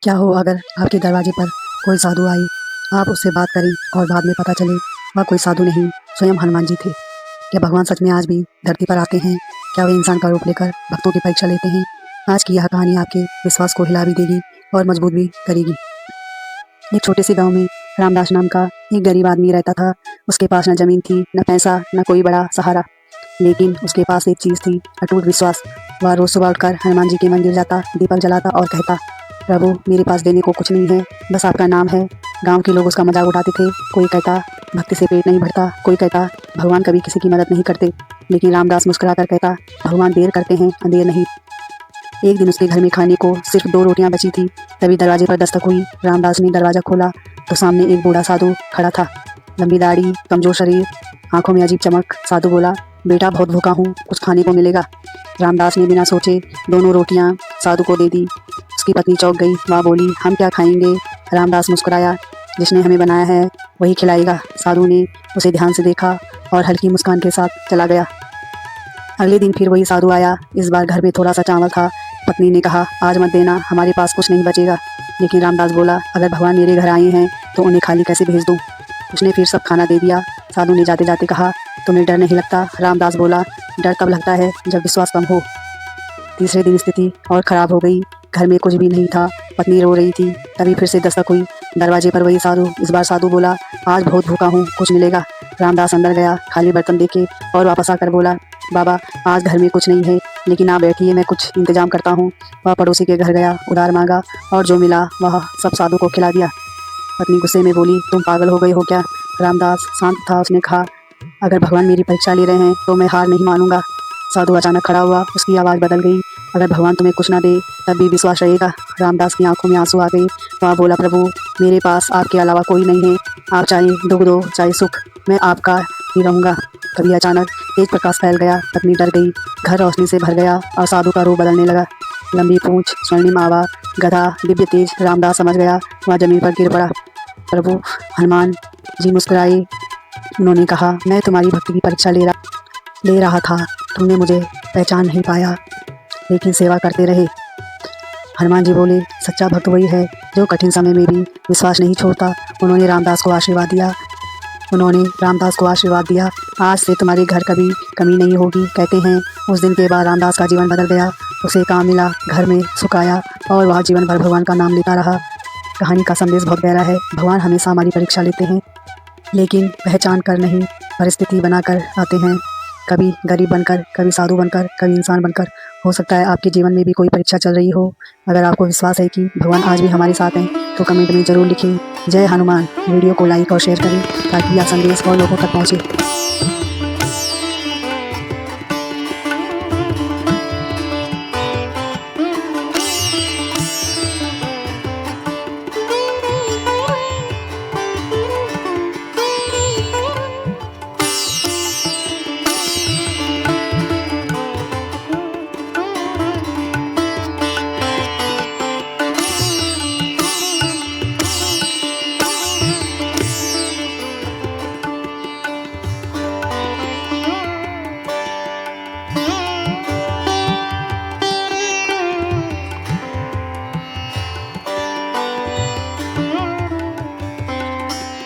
क्या हो अगर आपके दरवाजे पर कोई साधु आए, आप उससे बात करें और बाद में पता चले वह कोई साधु नहीं, स्वयं हनुमान जी थे। क्या भगवान सच में आज भी धरती पर आते हैं? क्या वे इंसान का रूप लेकर भक्तों की परीक्षा लेते हैं? आज की यह कहानी आपके विश्वास को हिला भी देगी और मजबूत भी करेगी। एक छोटे से गांव में रामदास नाम का एक गरीब आदमी रहता था। उसके पास न जमीन थी, न पैसा, न कोई बड़ा सहारा, लेकिन उसके पास एक चीज़ थी, अटूट विश्वास। वह रोज सुबह उठकर हनुमान जी के मंदिर जाता, दीपक जलाता और कहता, प्रभु मेरे पास देने को कुछ नहीं है, बस आपका नाम है। गांव के लोग उसका मजाक उड़ाते थे। कोई कहता भक्ति से पेट नहीं भरता, कोई कहता भगवान कभी किसी की मदद नहीं करते, लेकिन रामदास मुस्कुराकर कहता, भगवान देर करते हैं, अंधेर नहीं। एक दिन उसके घर में खाने को सिर्फ 2 रोटियां बची थी। तभी दरवाजे पर दस्तक हुई। रामदास ने दरवाज़ा खोला तो सामने एक बूढ़ा साधु खड़ा था। लंबी दाढ़ी, कमजोर शरीर, आंखों में अजीब चमक। साधु बोला, बेटा बहुत भूखा हूँ, कुछ खाने को मिलेगा? रामदास ने बिना सोचे दोनों रोटियां साधु को दे दी। उसकी पत्नी चौंक गई। वह बोली, हम क्या खाएंगे? रामदास मुस्कुराया, जिसने हमें बनाया है वही खिलाएगा। साधु ने उसे ध्यान से देखा और हल्की मुस्कान के साथ चला गया। अगले दिन फिर वही साधु आया। इस बार घर में थोड़ा सा चावल था। पत्नी ने कहा, आज मत देना, हमारे पास कुछ नहीं बचेगा। लेकिन रामदास बोला, अगर भगवान मेरे घर आए हैं तो उन्हें खाली कैसे भेज दूँ? उसने फिर सब खाना दे दिया। साधु ने जाते जाते कहा, तुम्हें डर नहीं लगता? रामदास बोला, डर तब लगता है जब विश्वास कम हो। तीसरे दिन स्थिति और ख़राब हो गई। घर में कुछ भी नहीं था। पत्नी रो रही थी। तभी फिर से दस्तक हुई। दरवाजे पर वही साधु। इस बार साधु बोला, आज बहुत भूखा हूँ, कुछ मिलेगा? रामदास अंदर गया, खाली बर्तन देखे और वापस आकर बोला, बाबा आज घर में कुछ नहीं है, लेकिन आप बैठिए, मैं कुछ इंतजाम करता हूँ। वह पड़ोसी के घर गया, उधार मांगा और जो मिला वह सब साधु को खिला दिया। पत्नी गुस्से में बोली, तुम पागल हो गए हो क्या? रामदास शांत था। उसने कहा, अगर भगवान मेरी परीक्षा ले रहे हैं तो मैं हार नहीं मानूंगा। साधु अचानक खड़ा हुआ। उसकी आवाज़ बदल गई, अगर भगवान तुम्हें कुछ ना दे तब भी विश्वास रहेगा? रामदास की आंखों में आंसू आ गए। वह बोला, प्रभु मेरे पास आपके अलावा कोई नहीं है, आप चाहे दुख दो चाहे सुख, मैं आपका ही रहूँगा। तभी अचानक तेज प्रकाश फैल गया। पत्नी डर गई। घर रोशनी से भर गया और साधु का रूप बदलने लगा। लंबी पूंछ, स्वर्णिम आभा, गधा, दिव्य तेज। रामदास समझ गया। वह जमीन पर गिर पड़ा। प्रभु हनुमान जी मुस्कुराए। उन्होंने कहा, मैं तुम्हारी भक्ति की परीक्षा ले रहा था। तुमने मुझे पहचान नहीं पाया, लेकिन सेवा करते रहे। हनुमान जी बोले, सच्चा भक्त वही है जो कठिन समय में भी विश्वास नहीं छोड़ता। उन्होंने रामदास को आशीर्वाद दिया। आज से तुम्हारे घर कभी कमी नहीं होगी। कहते हैं उस दिन के बाद रामदास का जीवन बदल गया। उसे काम मिला, घर में सुख आया और वह जीवन भर भगवान का नाम लेता रहा। कहानी का संदेश बहुत गहरा है। भगवान हमेशा हमारी परीक्षा लेते हैं, लेकिन पहचान कर नहीं, परिस्थिति बनाकर आते हैं। कभी गरीब बनकर, कभी साधु बनकर, कभी इंसान बनकर। हो सकता है आपके जीवन में भी कोई परीक्षा चल रही हो। अगर आपको विश्वास है कि भगवान आज भी हमारे साथ हैं तो कमेंट में ज़रूर लिखें, जय हनुमान। वीडियो को लाइक और शेयर करें ताकि यह संदेश और लोगों तक पहुँचे।